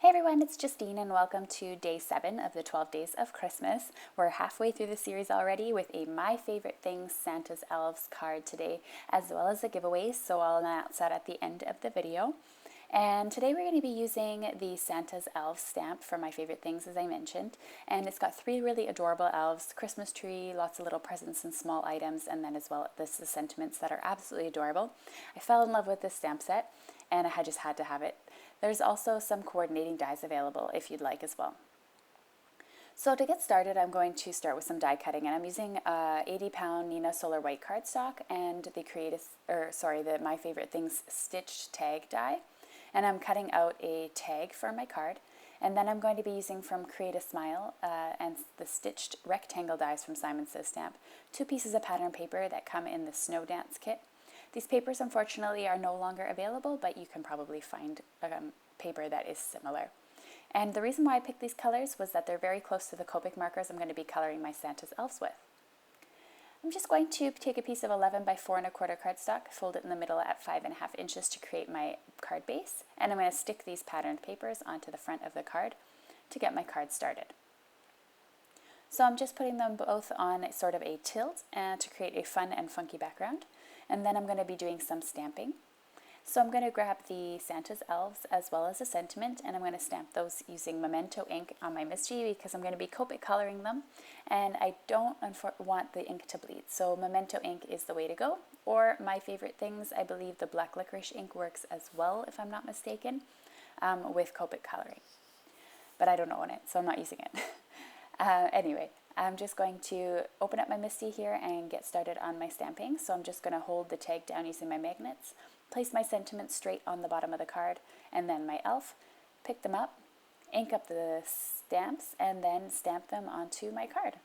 Everyone, it's Justine and welcome to day 7 of the 12 days of Christmas. We're halfway through the series already with a My Favorite Things Santa's Elves card today, as well as a giveaway, so I'll announce that at the end of the video. And today we're going to be using the Santa's Elves stamp for My Favorite Things, as I mentioned. And it's got 3 really adorable elves, Christmas tree, lots of little presents and small items, and then as well the sentiments that are absolutely adorable. I fell in love with this stamp set and I just had to have it. There's also some coordinating dies available if you'd like as well. So to get started, I'm going to start with some die cutting, and I'm using a 80-pound Nina Solar White cardstock and the My Favorite Things stitched tag die, and I'm cutting out a tag for my card. And then I'm going to be using from Create a Smile and the stitched rectangle dies from Simon Says Stamp, 2 pieces of pattern paper that come in the Snow Dance kit. These papers unfortunately are no longer available, but you can probably find paper that is similar. And the reason why I picked these colors was that they're very close to the Copic markers I'm going to be coloring my Santa's elves with. I'm just going to take a piece of 11 by 4 1/4 cardstock, fold it in the middle at 5.5 inches to create my card base, and I'm going to stick these patterned papers onto the front of the card to get my card started. So I'm just putting them both on sort of a tilt to create a fun and funky background. And then I'm going to be doing some stamping. So I'm going to grab the Santa's Elves as well as a sentiment, and I'm going to stamp those using Memento ink on my Misty because I'm going to be Copic coloring them, and I don't want the ink to bleed. So Memento ink is the way to go, or My Favorite Things, I believe the black licorice ink works as well if I'm not mistaken, with Copic coloring. But I don't own it, so I'm not using it. Anyway, I'm just going to open up my Misty here and get started on my stamping. So I'm just going to hold the tag down using my magnets, place my sentiments straight on the bottom of the card, and then my elf, pick them up, ink up the stamps, and then stamp them onto my card.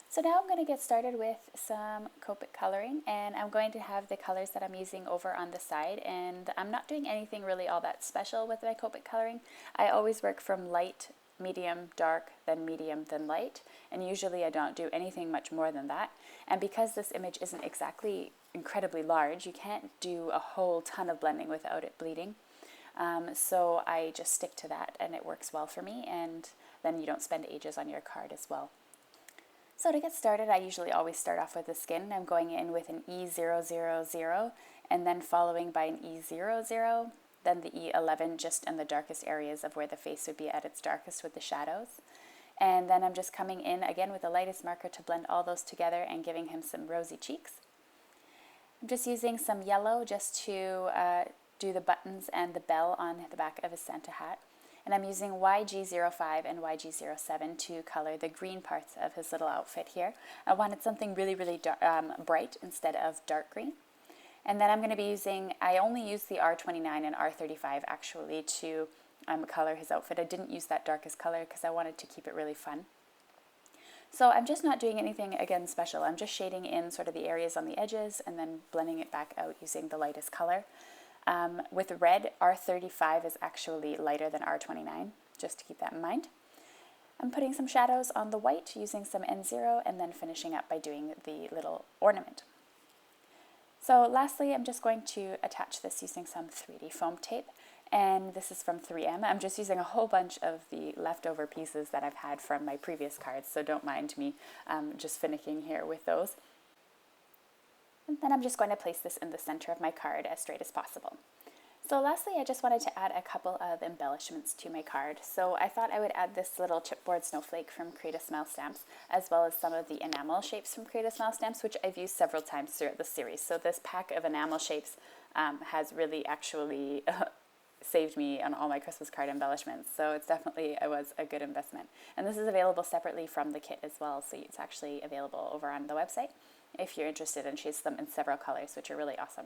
So now I'm going to get started with some Copic coloring, and I'm going to have the colors that I'm using over on the side, and I'm not doing anything really all that special with my Copic coloring. I always work from light, medium, dark, then medium, then light, and usually I don't do anything much more than that. And because this image isn't exactly incredibly large, you can't do a whole ton of blending without it bleeding. So I just stick to that, and it works well for me, and then you don't spend ages on your card as well. So to get started, I usually always start off with the skin. I'm going in with an E000 and then following by an E00, then the E11 just in the darkest areas of where the face would be at its darkest with the shadows. And then I'm just coming in again with the lightest marker to blend all those together and giving him some rosy cheeks. I'm just using some yellow just to do the buttons and the bell on the back of his Santa hat. And I'm using YG05 and YG07 to color the green parts of his little outfit here. I wanted something really, really bright instead of dark green. And then I'm going to be using, I only used the R29 and R35 actually to color his outfit. I didn't use that darkest color because I wanted to keep it really fun. So I'm just not doing anything, again, special. I'm just shading in sort of the areas on the edges and then blending it back out using the lightest color. With red, R35 is actually lighter than R29, just to keep that in mind. I'm putting some shadows on the white using some N0 and then finishing up by doing the little ornament. So lastly, I'm just going to attach this using some 3D foam tape, and this is from 3M. I'm just using a whole bunch of the leftover pieces that I've had from my previous cards, so don't mind me just finicking here with those. And then I'm just going to place this in the center of my card as straight as possible. So lastly, I just wanted to add a couple of embellishments to my card. So I thought I would add this little chipboard snowflake from Create a Smile Stamps, as well as some of the enamel shapes from Create a Smile Stamps, which I've used several times throughout the series. So this pack of enamel shapes has really actually saved me on all my Christmas card embellishments. So it's definitely was a good investment. And this is available separately from the kit as well, so it's actually available over on the website if you're interested, and she has them in several colors, which are really awesome.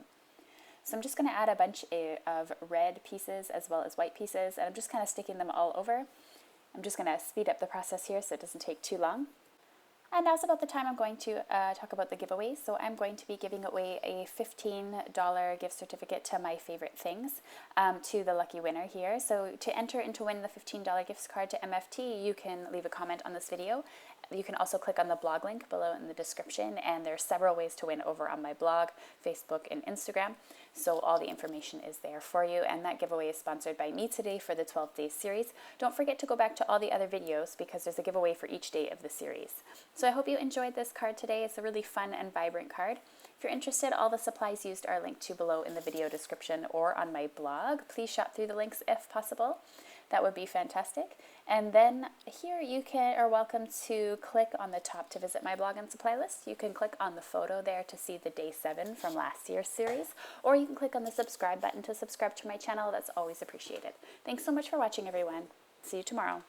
So I'm just going to add a bunch of red pieces as well as white pieces, and I'm just kind of sticking them all over. I'm just going to speed up the process here so it doesn't take too long. And now's about the time I'm going to talk about the giveaways. So I'm going to be giving away a $15 gift certificate to My Favorite Things to the lucky winner here. So to enter and to win the $15 gift card to MFT, you can leave a comment on this video. You can also click on the blog link below in the description, and there's several ways to win over on my blog, Facebook, and Instagram. So all the information is there for you, and that giveaway is sponsored by me today for the 12 Days series. Don't forget to go back to all the other videos because there's a giveaway for each day of the series. So I hope you enjoyed this card today. It's a really fun and vibrant card. If you're interested, all the supplies used are linked to below in the video description or on my blog. Please shop through the links if possible. That would be fantastic. And then here you are welcome to click on the top to visit my blog and supply list. You can click on the photo there to see the day 7 from last year's series, or you can click on the subscribe button to subscribe to my channel. That's always appreciated. Thanks so much for watching, everyone. See you tomorrow.